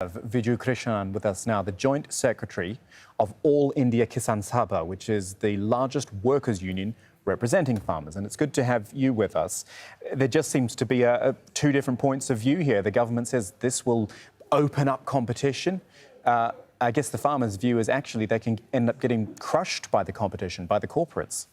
Viju Krishnan with us now, the Joint Secretary of All India Kisan Sabha, which is the largest workers' union representing farmers. And it's good to have you with us. There just seems to be two different points of view here. The government says this will open up competition. I guess the farmers' view is actually they can end up getting crushed by the competition, by the corporates.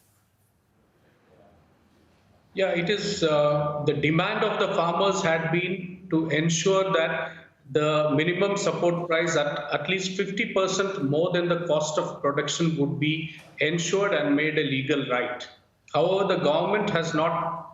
Yeah, it is the demand of the farmers had been to ensure that the minimum support price at least 50% more than the cost of production would be ensured and made a legal right. However, the government has not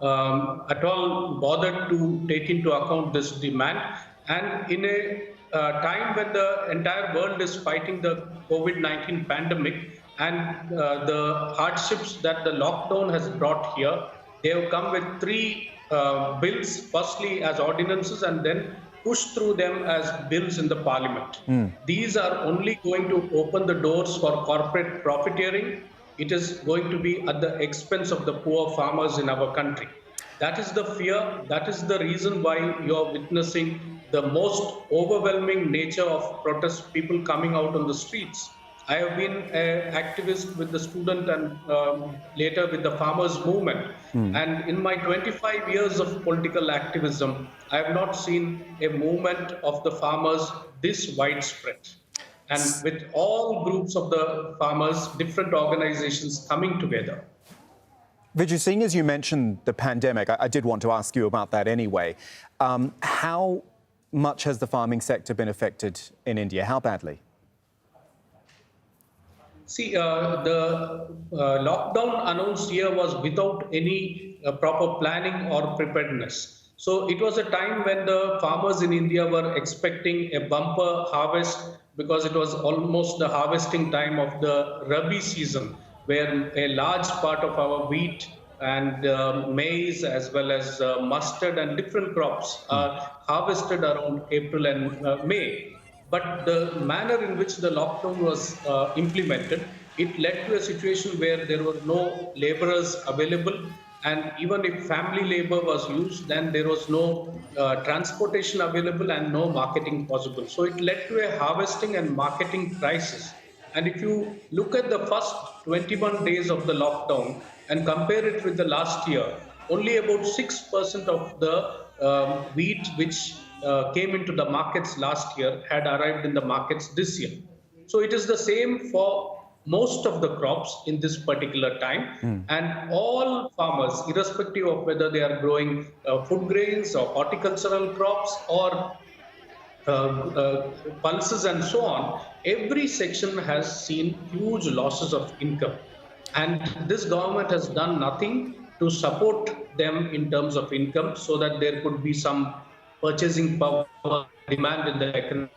at all bothered to take into account this demand. And in a time when the entire world is fighting the COVID-19 pandemic and the hardships that the lockdown has brought here, they have come with three bills, firstly as ordinances and then pushed through them as bills in the parliament. These are only going to open the doors for corporate profiteering. It is going to be at the expense of the poor farmers in our country. That is the fear. That is the reason why you are witnessing the most overwhelming nature of protest, people coming out on the streets. I have been an activist with the student and later with the farmers movement. And in my 25 years of political activism, I have not seen a movement of the farmers this widespread. And with all groups of the farmers, different organizations coming together. Viju, seeing as you mentioned the pandemic, I did want to ask you about that anyway. How much has the farming sector been affected in India? How badly? See, the lockdown announced here was without any proper planning or preparedness. So it was a time when the farmers in India were expecting a bumper harvest because it was almost the harvesting time of the Rabi season, where a large part of our wheat and maize as well as mustard and different crops are harvested around April and May. But the manner in which the lockdown was implemented, it led to a situation where there were no laborers available. And even if family labor was used, then there was no transportation available and no marketing possible. So it led to a harvesting and marketing crisis. And if you look at the first 21 days of the lockdown and compare it with the last year, only about 6% of the wheat which came into the markets last year had arrived in the markets this year. So it is the same for most of the crops in this particular time. And all farmers, irrespective of whether they are growing food grains or horticultural crops or pulses and so on, every section has seen huge losses of income. And this government has done nothing to support them in terms of income so that there could be some purchasing power, demand in the economy,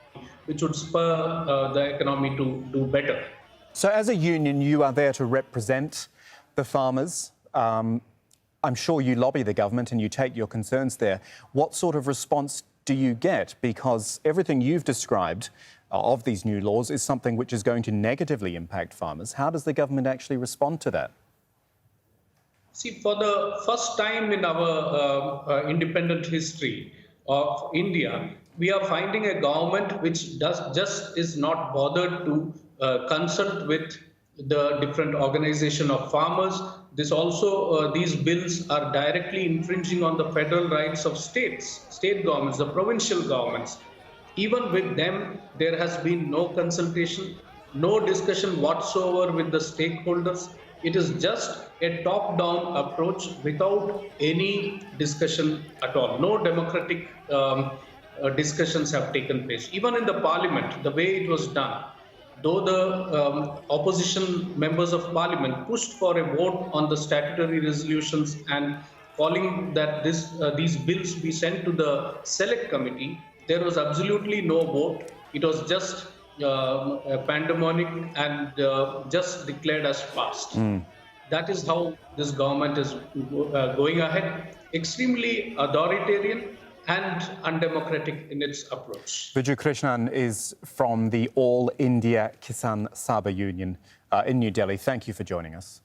which would spur the economy to do better. So as a union, you are there to represent the farmers. I'm sure you lobby the government and you take your concerns there. What sort of response do you get? Because everything you've described of these new laws is something which is going to negatively impact farmers. How does the government actually respond to that? See, for the first time in our independent history of India, we are finding a government which just is not bothered to consult with the different organization of farmers. This also, these bills are directly infringing on the federal rights of states, state governments, the provincial governments. Even with them, there has been no consultation, no discussion whatsoever with the stakeholders. It is just a top-down approach without any discussion at all. No democratic discussions have taken place. Even in the parliament, the way it was done, though the opposition members of parliament pushed for a vote on the statutory resolutions and calling that these bills be sent to the select committee, there was absolutely no vote. It was just a pandemonic and just declared as passed. That is how this government is going ahead, extremely authoritarian and undemocratic in its approach. Viju Krishnan is from the All India Kisan Sabha Union in New Delhi. Thank you for joining us.